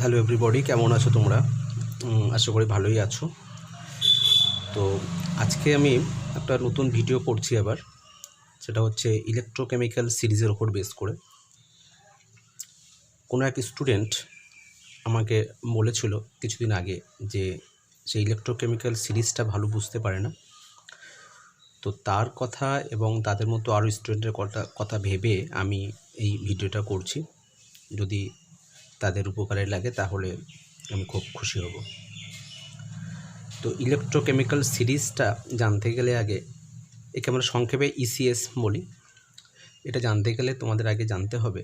Hello everybody, কেমন আছো তোমরা? আশা করি ভালোই আছো। তো আজকে আমি একটা নতুন ভিডিও করছি আবার, সেটা হচ্ছে ইলেকট্রোকেমিক্যাল সিরিজের ওপর বেস করে। কোনো এক স্টুডেন্ট আমাকে বলেছিল কিছুদিন আগে যে সে ইলেকট্রোকেমিক্যাল সিরিজটা ভালো বুঝতে পারে না। তো তার কথা এবং তাদের মতো আরও স্টুডেন্টের কথা ভেবে আমি এই ভিডিওটা করছি। যদি তাদের উপকারে লাগে তাহলে আমি খুব খুশি হব। তো ইলেকট্রোকেমিক্যাল সিরিজটা জানতে গেলে আগে একে আমরা সংক্ষেপে ইসিএস বলি। এটা জানতে গেলে তোমাদের আগে জানতে হবে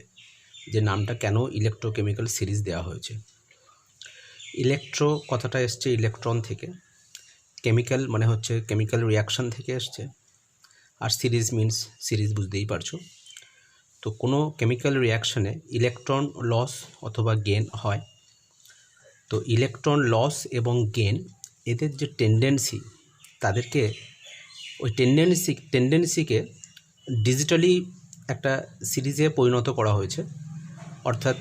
যে নামটা কেন ইলেকট্রোকেমিক্যাল সিরিজ দেওয়া হয়েছে। ইলেকট্রো কথাটা এসছে ইলেকট্রন থেকে, কেমিক্যাল মানে হচ্ছে কেমিক্যাল রিয়াকশান থেকে এসছে, আর সিরিজ মিনস সিরিজ, বুঝতেই পারছো। তো কোনো কেমিক্যাল রিয়াকশানে ইলেকট্রন লস অথবা গেন হয়। তো ইলেকট্রন লস এবং গেন এদের যে টেন্ডেন্সি, তাদেরকে ওই টেন্ডেন্সিকে ডিজিটালি একটা সিরিজে পরিণত করা হয়েছে। অর্থাৎ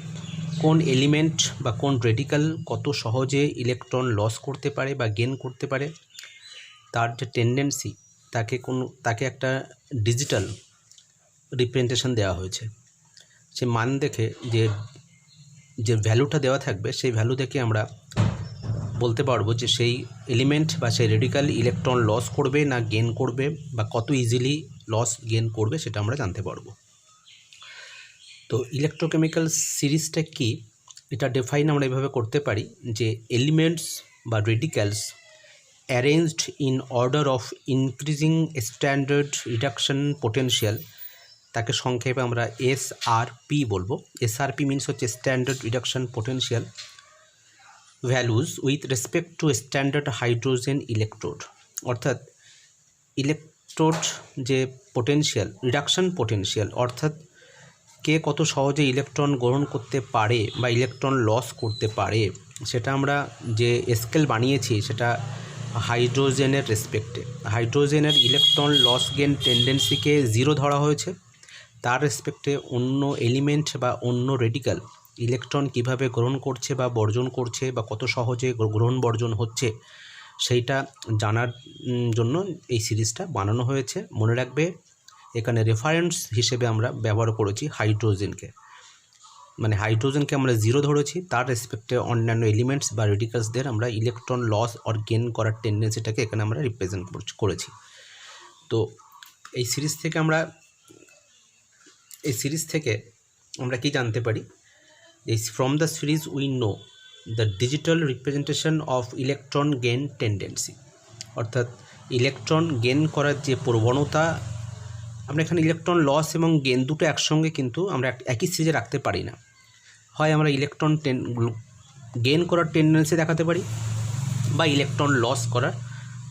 কোন এলিমেন্ট বা কোন রেডিক্যাল কত সহজে ইলেকট্রন লস করতে পারে বা গেন করতে পারে, তার যে টেন্ডেন্সি তাকে একটা ডিজিটাল রিপ্রেজেন্টেশন দেওয়া হয়েছে। সে মান দেখে যে ভ্যালুটা দেওয়া থাকবে, সেই ভ্যালু দেখে আমরা বলতে পারবো যে সেই এলিমেন্ট বা সেই রেডিক্যাল ইলেকট্রন লস করবে না গেন করবে, বা কত ইজিলি লস গেন করবে সেটা আমরা জানতে পারবো। তো ইলেকট্রোকেমিক্যাল সিরিজটা কি, এটা ডিফাইন আমরা এভাবে করতে পারি যে এলিমেন্টস বা radicals arranged in order of increasing standard reduction potential, তাকে সংক্ষেপে আমরা এসআরপি বলবো। এসআরপি মিনস হচ্ছে standard reduction potential values with respect to standard hydrogen electrode. অর্থাৎ ইলেকট্রোড যে পোটেনশিয়াল, রিডাকশন পোটেনশিয়াল, অর্থাৎ কে কত সহজে ইলেকট্রন গ্রহণ করতে পারে বা ইলেকট্রন লস করতে পারে, সেটা আমরা যে স্কেল বানিয়েছি সেটা হাইড্রোজেনের রেসপেক্টে। হাইড্রোজেনের ইলেকট্রন লস গেন টেন্ডেন্সিকে 0 ধরা হয়েছে। তার রেসপেক্টে অন্য এলিমেন্ট বা অন্য রেডিক্যাল ইলেকট্রন কিভাবে গ্রহণ করছে বা বর্জন করছে বা কত সহজে গ্রহণ বর্জন হচ্ছে, সেইটা জানার জন্য এই সিরিজটা বানানো হয়েছে। মনে রাখবে, এখানে রেফারেন্স হিসেবে আমরা ব্যবহার করেছি হাইড্রোজেনকে, মানে হাইড্রোজেনকে আমরা 0 ধরেছি, তার রেসপেক্টে অন্যান্য এলিমেন্টস বা রেডিক্যালসদের আমরা ইলেকট্রন লস অর গেন করার টেন্ডেন্সিটাকে এখানে আমরা রিপ্রেজেন্ট করেছি। তো এই সিরিজ থেকে আমরা কি জানতে পারি, from the series we know the digital representation of electron gain tendency. অর্থাৎ ইলেকট্রন গেন করার যে প্রবণতা, আমরা এখানে ইলেকট্রন লস এবং গেন দুটো একসঙ্গে কিন্তু আমরা একই সিরিজে রাখতে পারি না। হয় আমরা ইলেকট্রন গেন করার টেন্ডেন্সি দেখাতে পারি বা ইলেকট্রন লস করার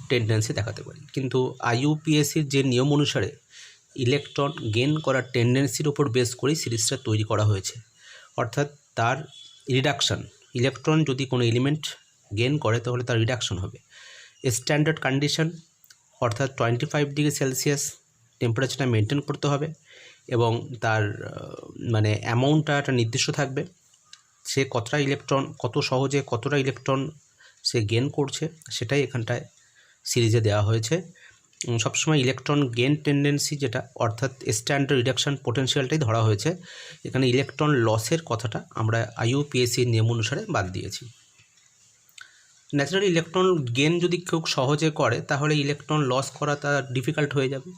টেন্ডেন্সি দেখাতে পারি, কিন্তু আইইউপিএসির যে নিয়ম অনুসারে ইলেকট্রন গেন করার টেন্ডেন্সির উপর বেস করেই সিরিজটা তৈরি করা হয়েছে। অর্থাৎ তার রিডাকশান, ইলেকট্রন যদি কোনো এলিমেন্ট গেন করে তাহলে তার রিডাকশন হবে। স্ট্যান্ডার্ড কন্ডিশন অর্থাৎ 25 ডিগ্রি সেলসিয়াস টেম্পারেচারটা মেনটেন করতে হবে, এবং তার মানে অ্যামাউন্টটা একটা নির্দিষ্ট থাকবে। সে কত সহজে কতটা ইলেকট্রন সে গেন করছে, সেটাই এখানটায় সিরিজে দেওয়া হয়েছে। সবসময় ইলেকট্রন গেন টেন্ডেন্সি যেটা, অর্থাৎ স্ট্যান্ডার্ড রিডাকশন পোটেনশিয়ালটাই ধরা হয়েছে। এখানে ইলেকট্রন লসের কথাটা আমরা আইইউপিএসির নিয়ম অনুসারে বাদ দিয়েছি। ন্যাচারালি ইলেকট্রন গেন যদি খুব সহজে করে তাহলে ইলেকট্রন লস করা তার ডিফিকাল্ট হয়ে যাবে,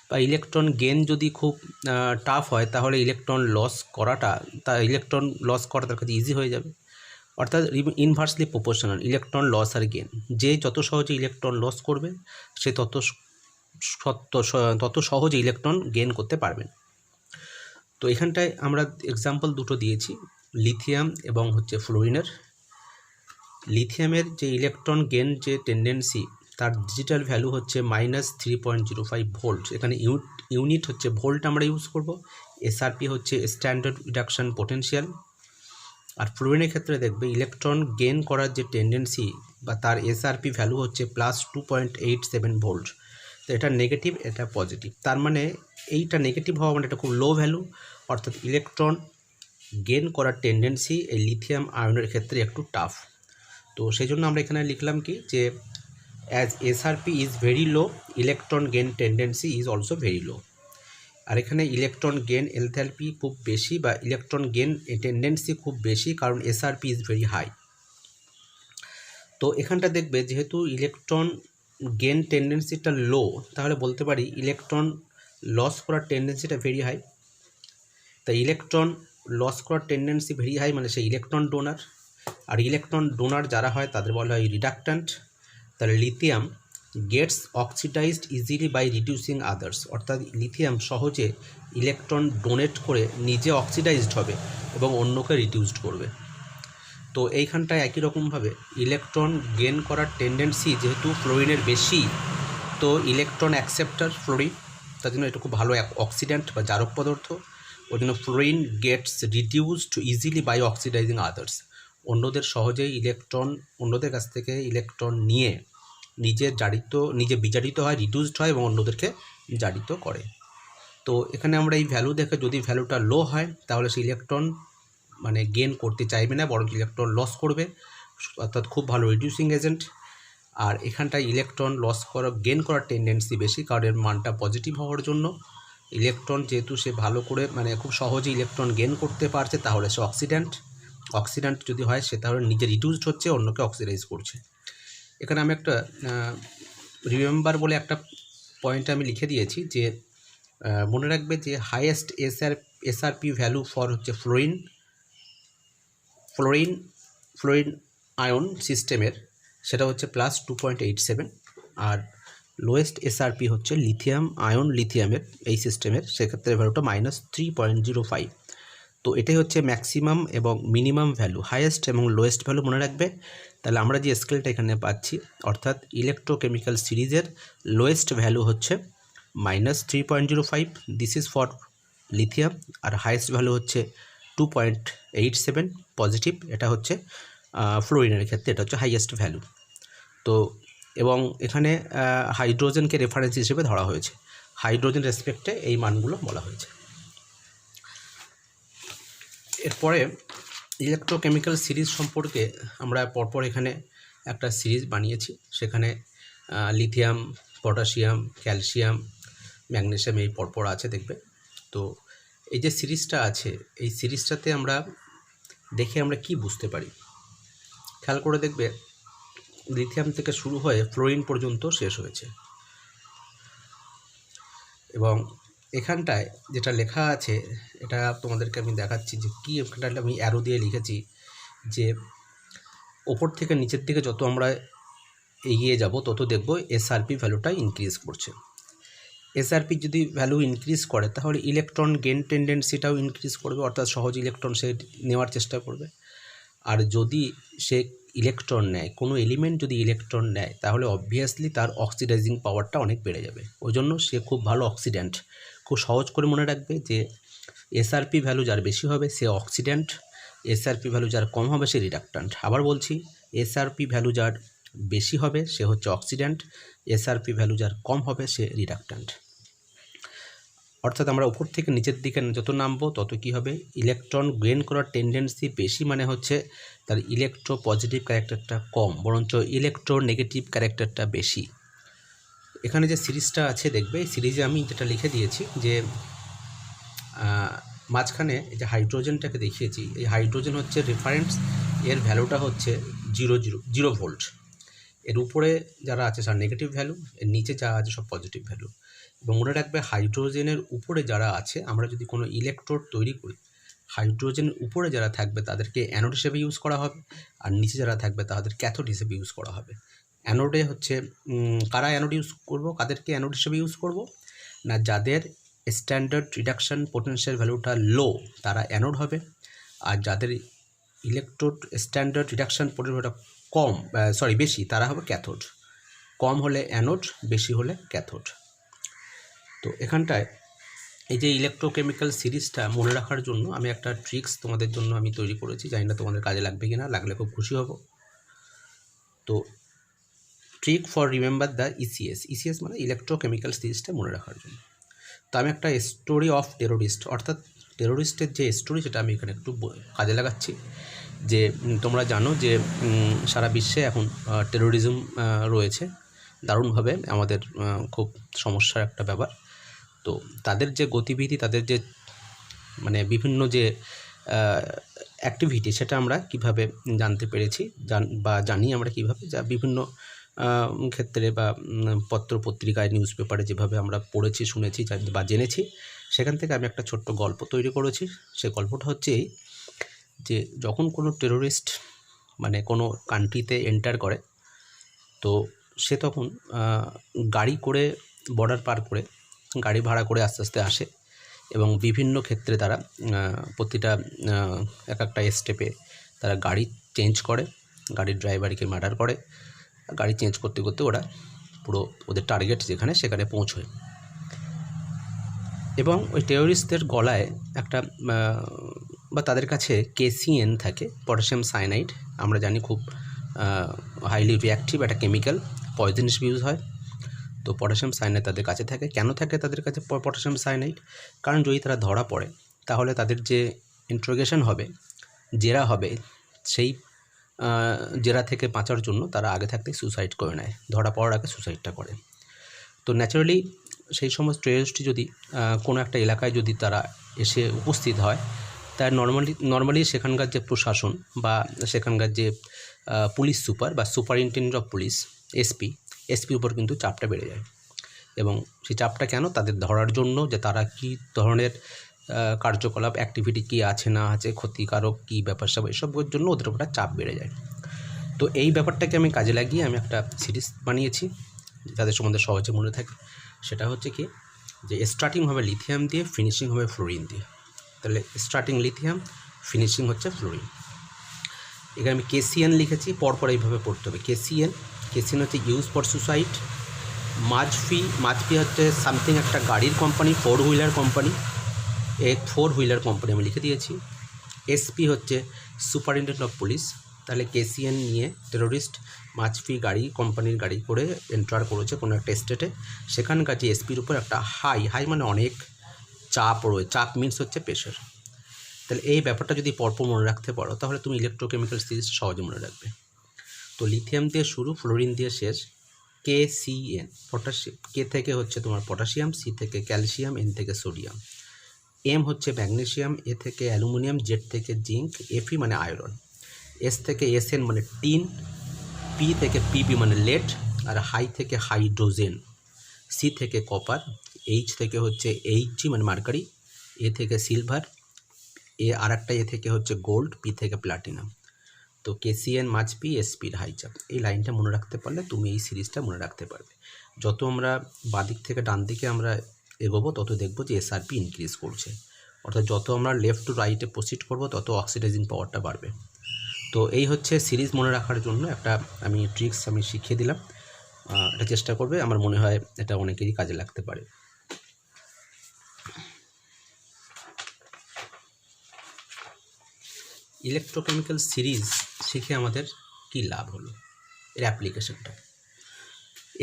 বা ইলেকট্রন গেন যদি খুব টাফ হয় তাহলে ইলেকট্রন লস করা তার কাছে ইজি হয়ে যাবে। অর্থাৎ ইনভার্সলি প্রপোর্শনাল ইলেকট্রন লস আর গেন। যে যত সহজে ইলেকট্রন লস করবে সে তত সহজে ইলেকট্রন গেন করতে পারবেন। তো এখানটায় আমরা এক্সাম্পল দুটো দিয়েছি, লিথিয়াম এবং ফ্লোরিনের। লিথিয়ামের যে ইলেকট্রন গেন যে টেন্ডেন্সি, তার ডিজিটাল ভ্যালু হচ্ছে -3.05 ভোল্ট। এখানে ইউনিট হচ্ছে ভোল্ট আমরা ইউজ করব। এসআরপি হচ্ছে স্ট্যান্ডার্ড রিডাকশন পোটেনশিয়াল। আর ফ্লোরিনের ক্ষেত্রে দেখবে ইলেকট্রন গেন করার যে টেন্ডেন্সি বা তার এসআরপি ভ্যালু হচ্ছে +2.87 ভোল্ট। তো এটা নেগেটিভ, এটা পজিটিভ। তার মানে এইটা নেগেটিভ হওয়া মানে এটা খুব লো ভ্যালু, অর্থাৎ ইলেকট্রন গেন করার টেন্ডেন্সি এই লিথিয়াম আয়নের ক্ষেত্রে একটু টাফ। তো সেই জন্য আমরা এখানে লিখলাম কি যে as SRP is very low, electron gain tendency is also very low. আর এখানে ইলেকট্রন গেন এনথালপি খুব বেশি বা ইলেকট্রন গেন টেন্ডেন্সি খুব বেশি, কারণ এসআরপি ইজ ভেরি হাই। তো এখানটা দেখবে যেহেতু ইলেকট্রন গেন টেন্ডেন্সিটা লো, তাহলে বলতে পারি ইলেকট্রন লস করার টেন্ডেন্সিটা ভেরি হাই। তাই ইলেকট্রন লস করার টেন্ডেন্সি ভেরি হাই মানে সেই ইলেকট্রন ডোনার, আর ইলেকট্রন ডোনার যারা হয় তাদের বলা হয় রিডাক্ট্যান্ট। তাহলে lithium gets oxidised easily by reducing others, অর্থাৎ লিথিয়াম সহজে ইলেকট্রন ডোনেট করে নিজে অক্সিডাইজড হবে এবং অন্যকে রিডিউসড করবে। তো এইখানটায় একই রকমভাবে ইলেকট্রন গেন করার টেন্ডেন্সি যেহেতু ফ্লোরিনের বেশি, তো ইলেকট্রন অ্যাকসেপ্টার ফ্লোরিন, তার জন্য এটা খুব ভালো অক্সিডেন্ট বা জারক পদার্থ। ওই জন্য fluorine gets reduced easily by oxidising others, অন্যদের কাছ থেকে ইলেকট্রন নিয়ে নিজে বিজারিত হয়, রিডিউসড হয় এবং অন্যদেরকে জারিত করে। তো এখানে আমরা এই ভ্যালু দেখে যদি ভ্যালুটা লো হয় তাহলে সে ইলেকট্রন মানে গেন করতে চাইবে না, বরং ইলেকট্রন লস করবে, অর্থাৎ খুব ভালো রিডিউসিং এজেন্ট। আর এখানটায় ইলেকট্রন গেন করার টেন্ডেন্সি বেশি, কারণ এর মানটা পজিটিভ হওয়ার জন্য। ইলেকট্রন যেহেতু সে ভালো করে খুব সহজে ইলেকট্রন গেন করতে পারছে, তাহলে সে অক্সিডেন্ট যদি হয় সে তাহলে নিজে রিডিউসড হচ্ছে, অন্যকে অক্সিডাইজ করছে। এখানে আমি একটা রিমেম্বার বলে একটা পয়েন্ট আমি লিখে দিয়েছি যে মনে রাখবে যে হাইয়েস্ট এসআরপি ভ্যালু ফর হচ্ছে ফ্লোরিন আয়ন সিস্টেমের, সেটা হচ্ছে +2.87, আর লোয়েস্ট এসআরপি হচ্ছে লিথিয়ামের এই সিস্টেমের, সেক্ষেত্রে ভ্যালুটা -3.05। তো এটাই হচ্ছে ম্যাক্সিমাম এবং মিনিমাম ভ্যালু, হাইয়েস্ট এবং লোয়েস্ট ভ্যালু মনে রাখবে। তাহলে আমরা যে স্কেলটা এখানে পাচ্ছি, অর্থাৎ ইলেকট্রোকেমিক্যাল সিরিজের লোয়েস্ট ভ্যালু হচ্ছে -3.05, দিস ইজ ফর লিথিয়াম, আর হাইয়েস্ট ভ্যালু হচ্ছে 2.87 পজিটিভ, এটা হচ্ছে ফ্লোরিনের ক্ষেত্রে এটা হচ্ছে হাইয়েস্ট ভ্যালু। তো এবং এখানে হাইড্রোজেনকে রেফারেন্স হিসেবে ধরা হয়েছে, হাইড্রোজেন রেসপেক্টে এই মানগুলো বলা হয়েছে। এরপরে ইলেকট্রোকেমিক্যাল সিরিজ সম্পর্কে আমরা পরপর এখানে একটা সিরিজ বানিয়েছি, সেখানে লিথিয়াম, পটাশিয়াম, ক্যালসিয়াম, ম্যাগনেসিয়াম এই পরপর আছে দেখবে। তো এই যে সিরিজটা আছে, এই সিরিজটাতে আমরা কি বুঝতে পারি, খেয়াল করে দেখবে লিথিয়াম থেকে শুরু হয়ে ফ্লোরিন পর্যন্ত শেষ হয়েছে, এবং এখানটায় যেটা লেখা আছে এটা তোমাদেরকে আমি দেখাচ্ছি যে কি, এখানটায় আমি অ্যারো দিয়ে লিখেছি যে ওপর থেকে নিচের দিকে যত আমরা এগিয়ে যাব তত দেখব এসআরপি ভ্যালুটা ইনক্রিজ করছে। এসআরপি যদি ভ্যালু ইনক্রিজ করে তাহলে ইলেকট্রন গেন টেন্ডেন্সিটাও ইনক্রিজ করবে, অর্থাৎ সহজ ইলেকট্রন সে নেওয়ার চেষ্টা করবে। আর যদি সে ইলেকট্রন নেয়, কোনো এলিমেন্ট যদি ইলেকট্রন নেয়, তাহলে অবভিয়াসলি তার অক্সিডাইজিং পাওয়ারটা অনেক বেড়ে যাবে, ওই জন্য সে খুব ভালো অক্সিডেন্ট। খুব সহজ করে মনে রাখবে যে এসআরপি ভ্যালু যার বেশি হবে সে অক্সিডেন্ট, এসআরপি ভ্যালু যার কম হবে সে রিডাক্ট্যান্ট। আবার বলছি, এসআরপি ভ্যালু যার বেশি হবে সে হচ্ছে অক্সিডেন্ট, এসআরপি ভ্যালু যার কম হবে সে রিডাক্ট্যান্ট। অর্থাৎ আমরা উপর থেকে নিচের দিকে যত নামবো তত কী হবে, ইলেকট্রন গেইন করার টেন্ডেন্সি বেশি মানে হচ্ছে তার ইলেকট্রো পজিটিভ ক্যারেক্টারটা কম, বরঞ্চ ইলেকট্রো নেগেটিভ ক্যারেক্টারটা বেশি। এখানে যে সিরিজটা আছে দেখবে, এই সিরিজে আমি যেটা লিখে দিয়েছি যে মাঝখানে এই যে হাইড্রোজেনটাকে দেখিয়েছি, এই হাইড্রোজেন হচ্ছে রেফারেন্স, এর ভ্যালুটা হচ্ছে 0 ভোল্ট। এর উপরে যারা আছে তার নেগেটিভ ভ্যালু, এর নিচে যা আছে সব পজিটিভ ভ্যালু। এবং মনে রাখবে হাইড্রোজেনের উপরে যারা আছে, আমরা যদি কোনো ইলেকট্রোড তৈরি করি, হাইড্রোজেনের উপরে যারা থাকবে তাদেরকে অ্যানোড হিসেবে ইউজ করা হবে, আর নিচে যারা থাকবে তাদের ক্যাথোড হিসেবে ইউজ করা হবে। অ্যানোডে হচ্ছে কারা অ্যানোড ইউজ করব, কাদেরকে অ্যানোড হিসেবে ইউজ করব না, যাদের স্ট্যান্ডার্ড রিডাকশান পোটেনশিয়াল ভ্যালুটা লো তারা অ্যানোড হবে, আর যাদের ইলেকট্রোড স্ট্যান্ডার্ড রিডাকশান পোটেনশিয়ালটা বেশি তারা হবে ক্যাথোড। কম হলে অ্যানোড, বেশি হলে ক্যাথোড। তো এখানটায় এই যে ইলেকট্রোকেমিক্যাল সিরিজটা মনে রাখার জন্য আমি একটা ট্রিক্স তোমাদের জন্য আমি তৈরি করেছি, জানি না তোমাদের কাজে লাগবে কি না, লাগলে খুব খুশি হব। তো trick for remember the ECS মানে ইলেকট্রোকেমিক্যাল সিরিজটা মনে রাখার জন্য। তো আমি একটা স্টোরি অফ টেরোরিস্ট, অর্থাৎ টেরোরিস্টের যে স্টোরি সেটা আমি এখানে একটু কাজে লাগাচ্ছি। যে তোমরা জানো যে সারা বিশ্বে এখন টেরোরিজম রয়েছে দারুণভাবে, আমাদের খুব সমস্যার একটা ব্যাপার। তো তাদের যে গতিবিধি, তাদের যে মানে বিভিন্ন যে অ্যাক্টিভিটি, সেটা আমরা কিভাবে জানতে পেরেছি বা জানি আমরা কিভাবে, যা বিভিন্ন ক্ষেত্রে বা পত্র পত্রিকায় নিউজ পেপারে যেভাবে আমরা পড়েছি, শুনেছি বা জেনেছি, সেখান থেকে আমি একটা ছোট্ট গল্প তৈরি করেছি। সে গল্পটা হচ্ছে এই, যে যখন কোনো টেরোরিস্ট মানে কোনো কান্ট্রিতে এন্টার করে, তো সে তখন গাড়ি করে বর্ডার পার করে গাড়ি ভাড়া করে আস্তে আস্তে আসে এবং বিভিন্ন ক্ষেত্রে তারা প্রতিটা এক একটা স্টেপে তারা গাড়ি চেঞ্জ করে, গাড়ির ড্রাইভারকে মার্ডার করে, গাড়ি চেঞ্জ করতে করতে ওরা পুরো ওদের টার্গেট যেখানে সেখানে পৌঁছয়। এবং ওই টেরোরিস্টদের গলায় একটা বা তাদের কাছে KCN থাকে, পটাশিয়াম সায়ানাইড। আমরা জানি খুব হাইলি রিঅ্যাক্টিভ একটা কেমিক্যাল, পয়জনাস ইউজ হয়। তো পটাশিয়াম সায়ানাইড তাদের কাছে থাকে। কেন থাকে তাদের কাছে পটাশিয়াম সায়ানাইড? কারণ যদি তারা ধরা পড়ে তাহলে তাদের যে ইন্ট্রোগেশন হবে, জেরা হবে, সেই জেরা থেকে বাঁচার জন্য তারা আগে থাকতেই সুসাইড করে নেয়, ধরা পড়ার আগে সুসাইডটা করে। তো ন্যাচারালি সেই সমস্ত টেররিস্ট যদি কোনো একটা এলাকায় যদি তারা এসে উপস্থিত হয়, তার নর্মালি সেখানকার যে প্রশাসন বা সেখানকার যে পুলিশ সুপার বা সুপারিনটেন্ডেন্ট অফ পুলিশ এসপির উপর কিন্তু চাপটা বেড়ে যায়। এবং সেই চাপটা কেন? তাদের ধরার জন্য, যে তারা কী ধরনের কার্যকলাপ, অ্যাক্টিভিটি কী আছে না আছে, ক্ষতিকারক কী ব্যাপার সব, এসবের জন্য ওদের উপর চাপ বেড়ে যায়। তো এই ব্যাপারটাকে আমি কাজে লাগিয়ে আমি একটা সিরিজ বানিয়েছি যাদের সম্বন্ধে সহজে মনে থাকে। সেটা হচ্ছে কি, যে স্টার্টিং হবে লিথিয়াম দিয়ে, ফিনিশিং হবে ফ্লোরিন দিয়ে। তাহলে স্টার্টিং লিথিয়াম, ফিনিশিং হচ্ছে ফ্লোরিন। এখানে আমি KCN লিখেছি, পরপর এইভাবে পড়তে হবে। KCN হচ্ছে ইউজ ফর সুসাইড। মাঝফি হচ্ছে সামথিং একটা গাড়ির company, 4 wheeler company, 4 wheeler company আমি লিখে দিয়েছি। SP হচ্ছে সুপারিনটেন্ডেন্ট অফ পুলিশ। তাহলে KCN নিয়ে টেরোরিস্ট মাঝফি গাড়ি কোম্পানির গাড়ি করে এন্টার করেছে কোনো একটা স্টেটে, সেখানকার যে SPর উপর একটা হাই মানে অনেক চাপ রয়েছে। চাপ মিনস হচ্ছে প্রেশার। তাহলে এই ব্যাপারটা যদি পরপর মনে রাখতে পারো তাহলে তুমি ইলেকট্রোকেমিক্যাল সিরিজ সহজে মনে রাখবে। তো লিথিয়াম দিয়ে শুরু, ফ্লোরিন দিয়ে শেষ। KCN, potassium. K থেকে হচ্ছে তোমার পটাশিয়াম, C থেকে ক্যালসিয়াম, N থেকে সোডিয়াম, M হচ্ছে ম্যাগনেসিয়াম, A থেকে অ্যালুমিনিয়াম, Z থেকে জিঙ্ক, Fe মানে আয়রন, S থেকে SN মানে টিন, P থেকে PB মানে লেড, আর হাই থেকে হাইড্রোজেন, C থেকে কপার, H থেকে হচ্ছে Hg মানে মার্কারি, A থেকে সিলভার, আর একটা A থেকে হচ্ছে গোল্ড, P থেকে প্লাটিনাম। তো KCN মাঝপি, SPর হাই চাপ। এই লাইনটা মনে রাখতে পারলে তুমি এই সিরিজটা মনে রাখতে পারবে। যত আমরা বাদিক থেকে ডান দিকে আমরা এগোবো তত দেখবো যে SRP ইনক্রিজ করছে, অর্থাৎ যত আমরা লেফট টু রাইটে প্রসিড করবো তত অক্সিডাইজিং পাওয়ারটা বাড়বে। তো এই হচ্ছে সিরিজ মনে রাখার জন্য একটা আমি ট্রিক্স আমি শিখিয়ে দিলাম। এটা চেষ্টা করবে, আমার মনে হয় এটা অনেকেরই কাজে লাগতে পারে। ইলেকট্রোকেমিক্যাল সিরিজ শিখে আমাদের কী লাভ হলো, এর অ্যাপ্লিকেশনটা।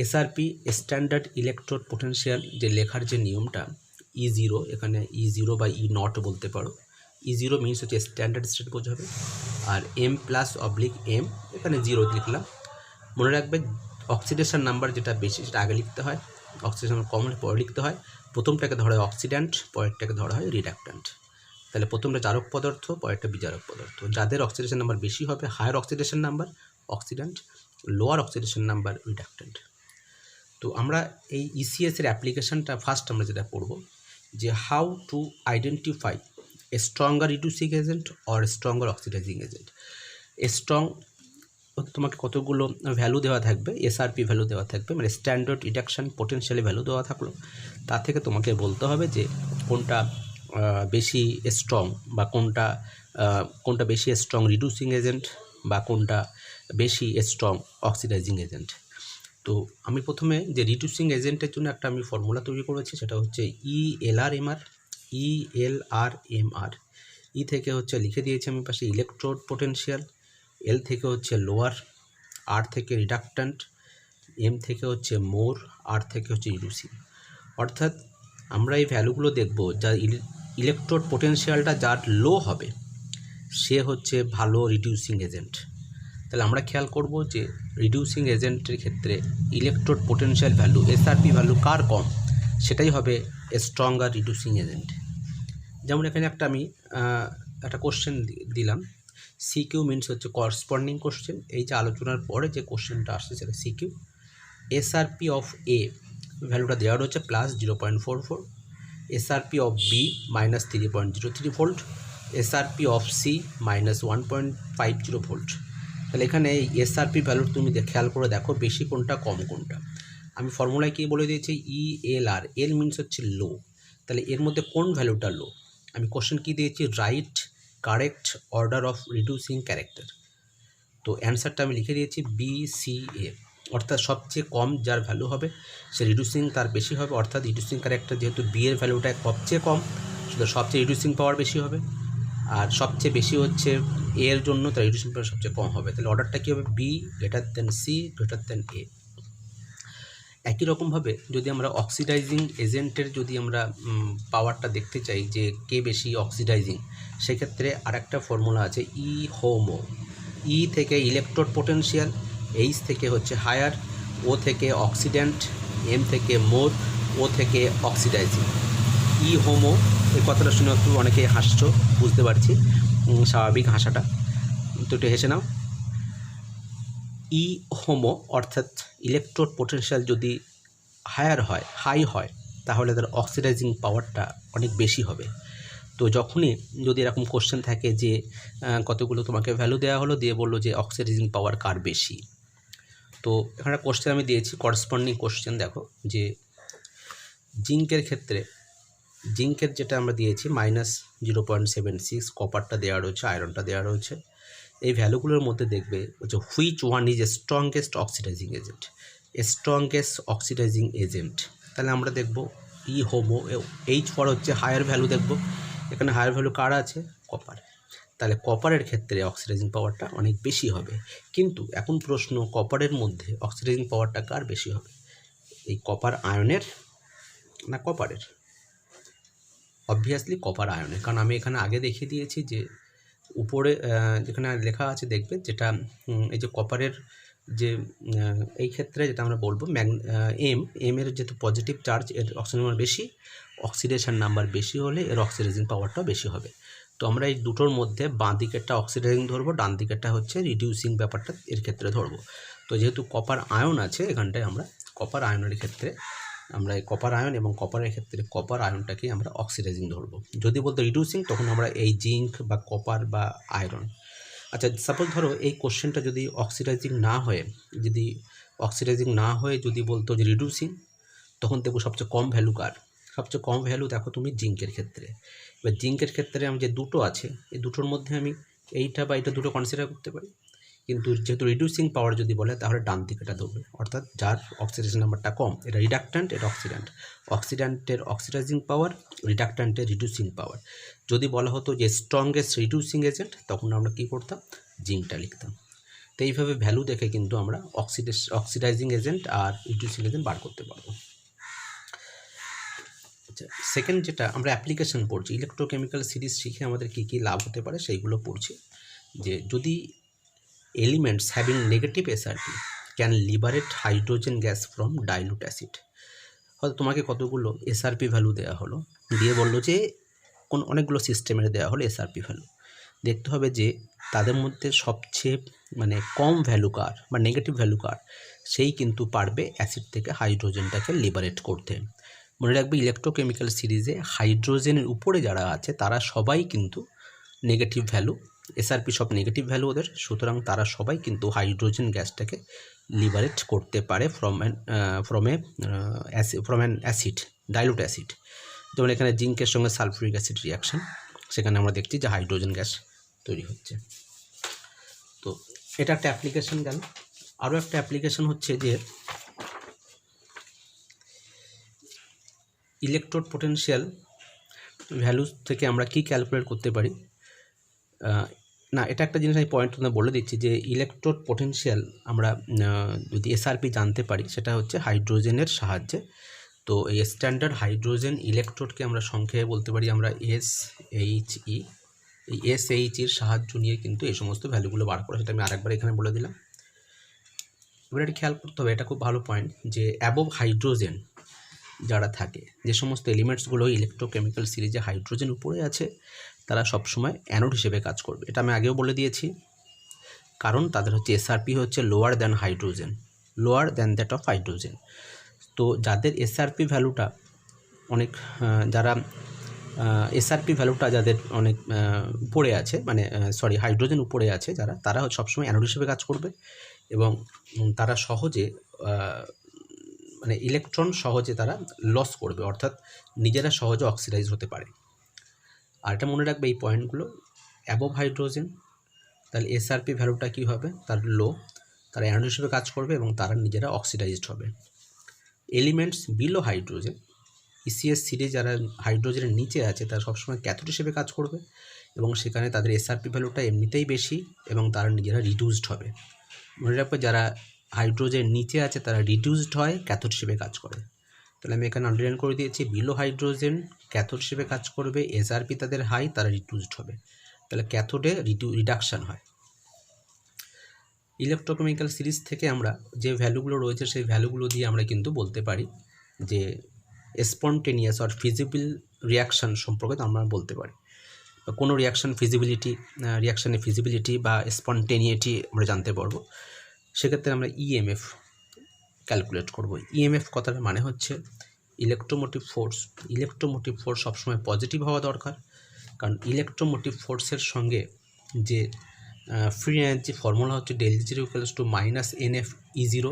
SRP স্ট্যান্ডার্ড ইলেকট্রোড পোটেনশিয়াল, যে লেখার যে নিয়মটা, E0, এখানে E0 বা E0 বলতে পারো। E0 মিনস হচ্ছে স্ট্যান্ডার্ড স্টেট বোঝাবে, আর M+/M, এখানে 0 লিখলাম। মনে রাখবে অক্সিডেশন নাম্বার যেটা বেশি সেটা আগে লিখতে হয়, অক্সিডেশন কম হলে পরে লিখতে হয়। প্রথমটাকে ধরা হয় অক্সিড্যান্ট, পরেরটাকে ধরা হয় রিডাক্ট্যান্ট। তাহলে প্রথমটা জারক পদার্থ, পরেরটা বিজারক পদার্থ। যাদের অক্সিডেশন নাম্বার বেশি হবে, higher oxidation number oxidant, lower oxidation number reductant. তো আমরা এই ECS-এর অ্যাপ্লিকেশনটা ফার্স্ট আমরা যেটা পড়ব, যে how to identify A stronger reducing agent or stronger oxidising agent. Strong তোমাকে কতগুলো ভ্যালু দেওয়া থাকবে, SRP ভ্যালু দেওয়া থাকবে, মানে স্ট্যান্ডার্ড রিডাকশান পোটেনশিয়ালি ভ্যালু দেওয়া থাকলো। তার থেকে তোমাকে বলতে হবে যে কোনটা বেশি স্ট্রং বা কোনটা বেশি স্ট্রং রিডিউসিং এজেন্ট বা কোনটা বেশি স্ট্রং অক্সিডাইজিং এজেন্ট। তো আমি প্রথমে যে রিডিউসিং এজেন্টের জন্য একটা আমি ফর্মুলা তৈরি করেছি, সেটা হচ্ছে ELRMR। ই থেকে হচ্ছে লিখে দিয়েছি আমি পাশে ইলেকট্রোড পোটেনশিয়াল, L থেকে হচ্ছে লোয়ার, R থেকে রিডাক্ট্যান্ট, M থেকে হচ্ছে মোর, R থেকে হচ্ছে রিডিউসিং। অর্থাৎ আমরা এই ভ্যালুগুলো দেখব যা ইলেকট্রোড পোটেনশিয়ালটা যার লো হবে সে হচ্ছে ভালো রিডিউসিং এজেন্ট। তাহলে আমরা খেয়াল করব যে রিডিউসিং এজেন্টের ক্ষেত্রে electrode potential value SRP value কার কম সেটাই হবে স্ট্রঙ্গার রিডিউসিং এজেন্ট। যেমন এখানে আমি একটা কোশ্চেন দিলাম, সিকিউ মিনস হচ্ছে করসপন্ডিং কোশ্চেন। এই যে আলোচনার পরে যে কোশ্চেনটা আসছে সেটা সিকিউ। এসআরপি অফ এ ভ্যালুটা দেওয়া রয়েছে +0.44, SRP of B -3.03 volt, SRP of C -1.50 volt. তাহলে এখানে এই এসআরপি ভ্যালু তুমি খেয়াল করে দেখো বেশি কোনটা কম কোনটা। আমি ফর্মুলায় কি বলে দিয়েছি, ELR, এল মিনস হচ্ছে লো। তাহলে এর মধ্যে কোন ভ্যালুটা লো? আমি কোশ্চেন কি দিয়েছি, right correct order of reducing character. তো অ্যান্সারটা আমি লিখে দিয়েছি BCA, অর্থাৎ সবচেয়ে কম যার ভ্যালু হবে সে রিডিউসিং তার বেশি হবে, অর্থাৎ রিডিউসিং ক্যারেক্টার যেহেতু বি এর ভ্যালুটা সবচেয়ে কম সেটা সবচেয়ে রিডিউসিং পাওয়ার বেশি হবে, আর সবচেয়ে বেশি হচ্ছে এ এর জন্য তার রিডিউসিং পাওয়ার সবচেয়ে কম হবে। তাহলে অর্ডারটা কী হবে, B > C > A। একই রকমভাবে যদি আমরা অক্সিডাইজিং এজেন্টের যদি আমরা পাওয়ারটা দেখতে চাই যে কে বেশি অক্সিডাইজিং, সেক্ষেত্রে আরেকটা ফর্মুলা আছে হোমো। ই থেকে ইলেকট্রোড পোটেনশিয়াল, এইচ থেকে হচ্ছে হায়ার, ও থেকে অক্সিডেন্ট, এম থেকে মোর, ও থেকে অক্সিডাইজিং। হোমো এই কথাটা শুনে একটু অনেকে হাসছো, বুঝতে পারছি, স্বাভাবিক হাসাটা, তো একটু হেসে নাও। হোমো অর্থাৎ ইলেকট্রোড পোটেনশিয়াল যদি হাই হয় তাহলে তার অক্সিডাইজিং পাওয়ারটা অনেক বেশি হবে। তো যখনই যদি এরকম কোশ্চেন থাকে যে কতগুলো তোমাকে ভ্যালু দেওয়া হলো, দিয়ে বললো যে অক্সিডাইজিং পাওয়ার কার বেশি, তো এখানে কোশ্চেন আমি দিয়েছি করসপন্ডিং কোশ্চেন। দেখো যে জিঙ্কের ক্ষেত্রে জিঙ্কের যেটা আমরা দিয়েছি -0.76, কপারটা দেওয়া রয়েছে, আয়রনটা দেওয়া রয়েছে। এই ভ্যালুগুলোর মধ্যে দেখবে হচ্ছে which one is strongest oxidising agent, strongest oxidising agent. তাহলে আমরা দেখব হোমো, এইচ ফর হচ্ছে হায়ার ভ্যালু দেখব, এখানে হায়ার ভ্যালু কার আছে, কপার। তাহলে কপারের ক্ষেত্রে অক্সিডাইজিং পাওয়ারটা অনেক বেশি হবে। কিন্তু এখন প্রশ্ন, কপারের মধ্যে অক্সিডাইজিং পাওয়ারটা কার বেশি হবে, এই কপার আয়নের না কপারের? অবভিয়াসলি কপার আয়নের, কারণ আমি এখানে আগে দেখিয়ে দিয়েছি যে উপরে যেখানে লেখা আছে দেখবে, যেটা এই যে কপারের যে এই ক্ষেত্রে যেটা আমরা বলবো এম এর যেহেতু পজিটিভ চার্জ, এর অক্সিজেন নাম্বার বেশি, অক্সিডেশন নাম্বার বেশি হলে এর অক্সিডাইজিং পাওয়ারটাও বেশি হবে। তো আমরা এই দুটোর মধ্যে বাঁ দিকেরটা অক্সিডাইজিং ধরবো, ডান দিকেরটা হচ্ছে রিডিউসিং ব্যাপারটা এর ক্ষেত্রে ধরবো। তো যেহেতু কপার আয়ন আছে এখানটায়, আমরা কপার আয়নের ক্ষেত্রে আমরা এই কপার আয়ন এবং কপারের ক্ষেত্রে কপার আয়নটাকেই আমরা অক্সিডাইজিং ধরবো। যদি বলতো রিডিউসিং, তখন আমরা এই জিঙ্ক বা কপার বা আয়রন। আচ্ছা, সাপোজ ধরো এই কোশ্চেনটা যদি অক্সিডাইজিং না হয়ে যদি বলতো যে রিডিউসিং, তখন দেখবো সবচেয়ে কম ভ্যালু কার, সবচেয়ে কম ভ্যালু দেখো তুমি জিঙ্কের ক্ষেত্রে। এবার জিঙ্কের ক্ষেত্রে আমি যে দুটো আছে, এই দুটোর মধ্যে আমি এইটা বা এটা দুটো কনসিডার করতে পারি, কিন্তু যেহেতু রিডিউসিং পাওয়ার যদি বলে তাহলে ডান দিকেটা ধরবে, অর্থাৎ যার অক্সিডেশন নাম্বারটা কম, এটা রিডাক্ট্যান্ট, এটা অক্সিডেন্ট। অক্সিডেন্টের অক্সিডাইজিং পাওয়ার, রিডাক্ট্যান্টের রিডিউসিং পাওয়ার। যদি বলা হতো যে স্ট্রংগেস্ট রিডিউসিং এজেন্ট, তখন আমরা কী করতাম, জিঙ্কটা লিখতাম। তো এইভাবে ভ্যালু দেখে কিন্তু আমরা অক্সিডাইজিং এজেন্ট আর রিডিউসিং এজেন্ট বার করতে পারবো। আচ্ছা, সেকেন্ড যেটা আমরা অ্যাপ্লিকেশন পড়ছি, ইলেকট্রোকেমিক্যাল সিরিজ শিখে আমাদের কী কী লাভ হতে পারে সেইগুলো পড়ছি। যে যদি elements having negative SRP can liberate hydrogen gas from dilute acid, হয়তো তোমাকে কতগুলো SRP ভ্যালু দেওয়া হলো, দিয়ে বললো যে অনেকগুলো সিস্টেমের দেওয়া হলো SRP ভ্যালু, দেখতে হবে যে তাদের মধ্যে সবচেয়ে কম ভ্যালু কার বা নেগেটিভ ভ্যালু কার, সেই কিন্তু পারবে অ্যাসিড থেকে হাইড্রোজেনটাকে লিবারেট করতে। মনে রাখবে ইলেকট্রোকেমিক্যাল সিরিজে হাইড্রোজেনের উপরে যারা আছে তারা সবাই কিন্তু নেগেটিভ ভ্যালু, এসআরপি সব নেগেটিভ ভ্যালু ওদের, সুতরাং তারা সবাই কিন্তু হাইড্রোজেন গ্যাসটাকে লিবারেট করতে পারে from an acid, dilute acid. যেমন এখানে জিঙ্কের সঙ্গে সালফিউরিক অ্যাসিড রিয়াকশান, সেখানে আমরা দেখছি যে হাইড্রোজেন গ্যাস তৈরি হচ্ছে। তো এটা একটা অ্যাপ্লিকেশন গেল। আরও একটা অ্যাপ্লিকেশন হচ্ছে যে ইলেকট্রোড পোটেনশিয়াল ভ্যালু থেকে আমরা কি ক্যালকুলেট করতে পারি। না, এটা একটা জিনিস আমি পয়েন্ট তোমাদের বলে দিচ্ছি যে ইলেকট্রোড পোটেনশিয়াল আমরা যদি এসআরপি জানতে পারি, সেটা হচ্ছে হাইড্রোজেনের সাহায্যে তো এই স্ট্যান্ডার্ড হাইড্রোজেন ইলেকট্রোডকে আমরা সংক্ষেপে বলতে পারি আমরা SHE। এই SHEর সাহায্য নিয়ে কিন্তু এই সমস্ত ভ্যালুগুলো বার করা, সেটা আমি আরেকবার এখানে বলে দিলাম। এবার এটা খেয়াল করতে হবে, এটা খুব ভালো পয়েন্ট, যে অ্যাবভ হাইড্রোজেন যারা থাকে, যে সমস্ত এলিমেন্টসগুলো ইলেকট্রোকেমিক্যাল সিরিজে হাইড্রোজেন উপরে আছে, তারা সবসময় অ্যানোড হিসেবে কাজ করবে। এটা আমি আগেও বলে দিয়েছি, কারণ তাদের হচ্ছে SRP হচ্ছে lower than hydrogen, lower than that of hydrogen. তো যাদের SRP ভ্যালুটা অনেক, যারা SRP ভ্যালুটা যাদের অনেক উপরে আছে, মানে হাইড্রোজেন উপরে আছে যারা, তারা সবসময় অ্যানোড হিসেবে কাজ করবে এবং তারা সহজে মানে ইলেকট্রন সহজে তারা লস করবে, অর্থাৎ নিজেরা সহজে অক্সিডাইজ হতে পারে। আর এটা মনে রাখবে এই পয়েন্টগুলো, অ্যাবভ হাইড্রোজেন তাহলে SRP ভ্যালুটা কী হবে, তার লো, তারা অ্যানোড হিসেবে কাজ করবে এবং তারা নিজেরা অক্সিডাইজড হবে। Elements below hydrogen, ECS series যারা হাইড্রোজেনের নিচে আছে, তারা সবসময় ক্যাথোড হিসেবে কাজ করবে এবং সেখানে তাদের SRP ভ্যালুটা এমনিতেই বেশি এবং তারা নিজেরা রিডিউসড হবে। মনে রাখবে যারা হাইড্রোজেন নিচে আছে তারা রিডিউসড হয়, ক্যাথোড হিসেবে কাজ করে। তাহলে আমি এখানে আন্ডারলাইন করে দিয়েছি, বিলো হাইড্রোজেন ক্যাথোড হিসেবে কাজ করবে, SRP তাদের হাই, তারা রিডিউসড হবে। তাহলে ক্যাথোডে রিডাকশান হয়। ইলেকট্রোকেমিক্যাল সিরিজ থেকে আমরা যে ভ্যালুগুলো রয়েছে সেই ভ্যালুগুলো দিয়ে আমরা কিন্তু বলতে পারি যে স্পন্টেনিয়াস আর ফিজিবল রিয়াকশান সম্পর্কে আমরা বলতে পারি, বা কোনো রিয়াকশানের ফিজিবিলিটি বা স্পন্টেনিয়েটি আমরা জানতে পারবো। সেক্ষেত্রে আমরা EMF ক্যালকুলেট করব। EMF কথার মানে হচ্ছে ইলেকট্রোমোটিভ ফোর্স। ইলেকট্রোমোটিভ ফোর্স সবসময় পজিটিভ হওয়া দরকার, কারণ ইলেকট্রোমোটিভ ফোর্সের সঙ্গে যে ফ্রি এনার্জি ফর্মুলা হচ্ছে ∇0 - NF/E0।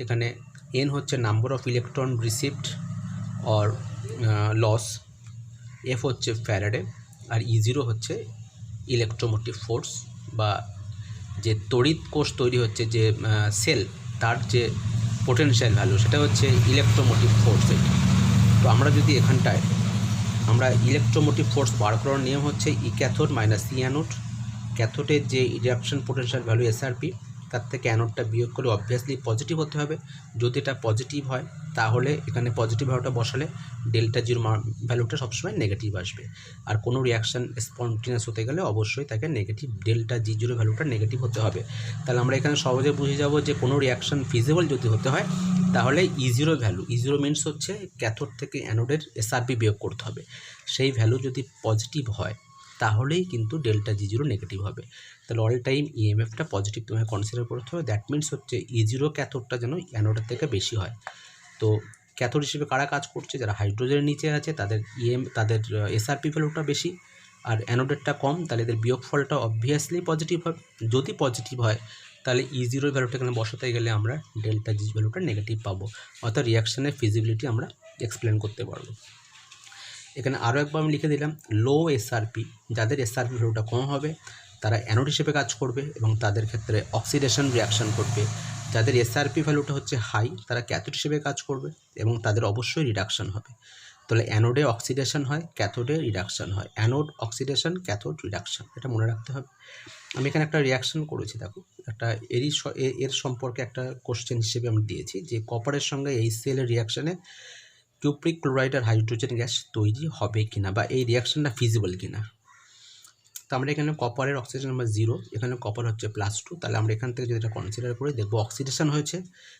এখানে N হচ্ছে number of electron received or loss, F হচ্ছে ফ্যারাডে, আর E0 হচ্ছে ইলেকট্রোমোটিভ ফোর্স বা যে তড়িৎ কোষ তৈরি হচ্ছে যে সেল, তার যে পোটেনশিয়াল ভ্যালু, সেটা হচ্ছে ইলেকট্রোমোটিভ ফোর্স। তো আমরা যদি এখানটায় আমরা ইলেকট্রোমোটিভ ফোর্স বার করার নিয়ম হচ্ছে E cathode minus E anode. ক্যাথোডের যে রিডাকশন পোটেনশিয়াল ভ্যালু SRP, তার থেকে অ্যানোডটা বিয়োগ করে অবভিয়াসলি পজিটিভ হতে হবে। যদি এটা পজিটিভ হয় তাহলে এখানে পজিটিভ ভ্যালুটা বসালে ∆0 ভ্যালুটা সবসময় নেগেটিভ আসবে। আর কোনো রিয়াকশান স্পন্টেনিয়াস হতে গেলে অবশ্যই তাকে নেগেটিভ ∆G0 ভ্যালুটা নেগেটিভ হতে হবে। তাহলে আমরা এখানে সহজে বুঝে যাব যে কোনো রিয়াকশান ফিজিবল যদি হতে হয় তাহলে E0 ভ্যালু, E0 মিনস হচ্ছে ক্যাথোড থেকে অ্যানোডের SRP বিয়োগ করতে হবে। সেই ভ্যালু যদি পজিটিভ হয় তাহলেই কিন্তু ∆G0 নেগেটিভ হবে। তাহলে অল টাইম EMFটা পজিটিভ তোমায় কনসিডার করতে হবে। দ্যাট মিনস হচ্ছে E0 ক্যাথোডটা যেন অ্যানোডের থেকে বেশি হয়। তো ক্যাথোড হিসেবে কারা কাজ করছে, যারা হাইড্রোজেনের নিচে আছে তাদের SRP ভ্যালুটা বেশি, আর অ্যানোডেরটা কম, তাহলে এদের বিয়োগফলটা অবভিয়াসলি পজিটিভ হবে। যদি পজিটিভ হয় তাহলে E0 ভ্যালুটা এখানে বসাতে গেলে আমরা ∆G ভ্যালুটা নেগেটিভ পাবো, অর্থাৎ রিয়াকশানের ফিজিবিলিটি আমরা এক্সপ্লেন করতে পারবো। এখানে আরও একবার আমি লিখে দিলাম, লো SRP, যাদের SRP ভ্যালুটা কম হবে তারা অ্যানোড হিসেবে কাজ করবে এবং তাদের ক্ষেত্রে অক্সিডেশন রিয়াকশান ঘটবে। যাদের SRP ভ্যালুটা হচ্ছে হাই তারা ক্যাথোড হিসেবে কাজ করবে এবং তাদের অবশ্যই রিডাকশান হবে। তাহলে অ্যানোডে অক্সিডেশন হয়, ক্যাথোডে রিডাকশান হয়। অ্যানোড অক্সিডেশন, ক্যাথোড রিডাকশান, এটা মনে রাখতে হবে। আমি এখানে একটা রিয়াকশান করেছি, দেখো একটা এর সম্পর্কে একটা কোশ্চেন হিসেবে আমি দিয়েছি যে কপারের সঙ্গে HCl এর রিয়াকশানে কিউপ্রিক ক্লোরাইড আর হাইড্রোজেন গ্যাস তৈরি হবে কিনা বা এই রিয়াকশানটা ফিজিবল কিনা। তো আমরা এখানে কপারের অক্সিজেন নাম্বার 0, এখানে কপার হচ্ছে +2। তাহলে আমরা এখান থেকে যদি এটা কনসিডার করি দেখবো অক্সিডেশন হয়েছে।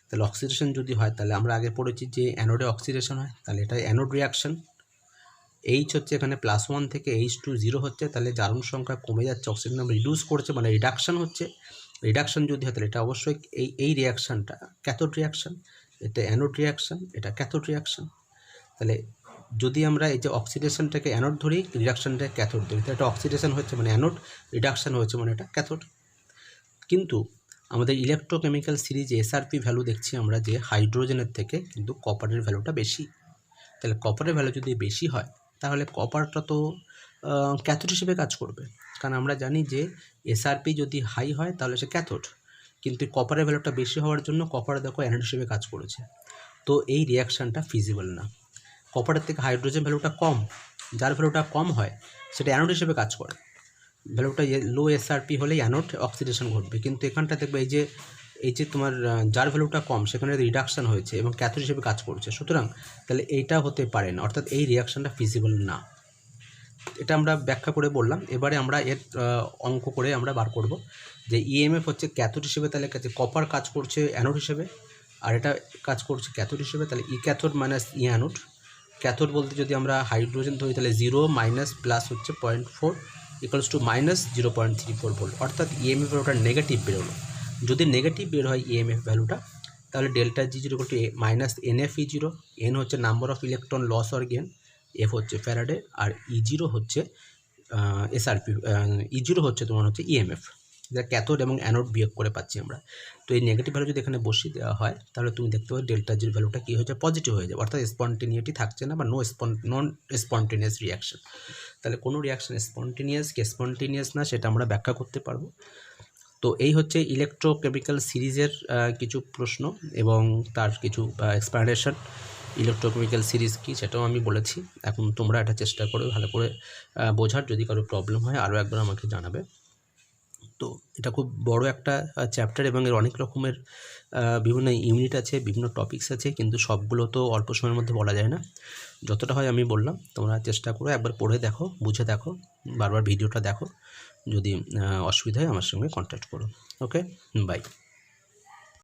তাহলে অক্সিডেশন যদি হয় তাহলে আমরা আগে পড়েছি যে অ্যানোডে অক্সিডেশন হয়, তাহলে এটা অ্যানোড রিয়াকশান। H হচ্ছে এখানে +1 থেকে H2 0 হচ্ছে, তাহলে জারণ সংখ্যা কমে যাচ্ছে, অক্সিজেন নাম্বার রিডিউস করছে, মানে রিডাকশান হচ্ছে। রিডাকশান যদি হয় তাহলে এটা অবশ্যই এই রিয়াকশানটা ক্যাথোড রিয়াকশান, এটা অ্যানোড রিয়াকশান, এটা ক্যাথোড রিয়াকশান। তাহলে যদি আমরা এই যে অক্সিডেশনটাকে অ্যানোড ধরি, রিডাকশানটাকে ক্যাথোড ধরি, তাহলে এটা অক্সিডেশন হচ্ছে মানে অ্যানোড, রিডাকশান হচ্ছে মানে এটা ক্যাথোড। কিন্তু আমাদের ইলেকট্রোকেমিক্যাল সিরিজে SRP ভ্যালু দেখছি আমরা যে হাইড্রোজেনের থেকে কিন্তু কপারের ভ্যালুটা বেশি। তাহলে কপারের ভ্যালু যদি বেশি হয় তাহলে কপারটা তো ক্যাথোড হিসেবে কাজ করবে, কারণ আমরা জানি যে SRP যদি হাই হয় তাহলে সে ক্যাথোড, কিন্তু কপারের ভ্যালুটা বেশি হওয়ার জন্য কপার দেখো অ্যানোড হিসেবে কাজ করেছে। তো এই রিয়াকশানটা ফিজিবল না। কপারের থেকে হাইড্রোজেন ভ্যালুটা কম, যার ভ্যালুটা কম হয় সেটা অ্যানোড হিসেবে কাজ করে। ভ্যালুটা লো SRP হলেই অ্যানোড অক্সিডেশন ঘটবে, কিন্তু এখানটা দেখবে এই যে এই যে তোমার যার ভ্যালুটা কম সেখানে রিডাকশান হয়েছে এবং ক্যাথোড হিসেবে কাজ করছে, সুতরাং তাহলে এইটা হতে পারে না, অর্থাৎ এই রিয়াকশানটা ফিজিবল না। এটা আমরা ব্যাখ্যা করে বললাম। এবারে আমরা এর অঙ্ক করে আমরা বার করব যে ইএমএফ হচ্ছে ক্যাথোড হিসেবে, তাহলে কপার কাজ করছে অ্যানোড হিসেবে, আর এটা কাজ করছে ক্যাথোড হিসেবে, তাহলে ই cathode minus E anode. Cathode বলতে যদি আমরা হাইড্রোজেন ধরি তাহলে 0 মাইনাস প্লাস হচ্ছে 0.4 ইকুয়ালস টু মাইনাস 0.34 ভোল্ট, অর্থাৎ ইএমএফ ভ্যালুটা নেগেটিভ বেরোলো। যদি নেগেটিভ বের হয় ইএমএফ ভ্যালুটা, তাহলে delta G zero to minus NF E zero. N হচ্ছে number of electron loss or gain, F হচ্ছে ফ্যারাডে, আর ই জিরো হচ্ছে এসআরপি, ই জিরো হচ্ছে তোমার হচ্ছে ইএমএফ, যা ক্যাথোড এবং অ্যানোড বিয়োগ করে পাচ্ছি আমরা। তো এই নেগেটিভ ভ্যালু যদি এখানে বসিয়ে দেওয়া হয় তাহলে তুমি দেখতে পাবে ডেল্টা জির ভ্যালুটা কী হয়েছে, পজিটিভ হয়ে যাবে, অর্থাৎ স্পন্টেনিয়াসটি থাকছে না বা নন স্পন্টেনিয়াস রিয়াকশন। তাহলে কোনো রিয়াকশন স্পন্টেনিয়াস কি স্পন্টেনিয়াস না সেটা আমরা ব্যাখ্যা করতে পারবো। তো এই হচ্ছে ইলেকট্রোকেমিক্যাল সিরিজের কিছু প্রশ্ন এবং তার কিছু এক্সপ্লানেশন। ইলেকট্রোকেমিক্যাল সিরিজ কী সেটাও আমি বলেছি। এখন তোমরা এটা চেষ্টা করো ভালো করে বোঝার, যদি কারো প্রবলেম হয় আরও একবার আমাকে জানাবে। তো এটা খুব বড় একটা চ্যাপ্টার এবং এর অনেক রকমের বিভিন্ন ইউনিট আছে, বিভিন্ন টপিকস আছে, কিন্তু সবগুলো তো অল্প সময়ের মধ্যে বলা যায় না। যতটা হয় আমি বললাম, তোমরা চেষ্টা করো, একবার পড়ে দেখো, বুঝে দেখো, বারবার ভিডিওটা দেখো। যদি অসুবিধা হয় আমার সঙ্গে কন্ট্যাক্ট করো। ওকে, বাই।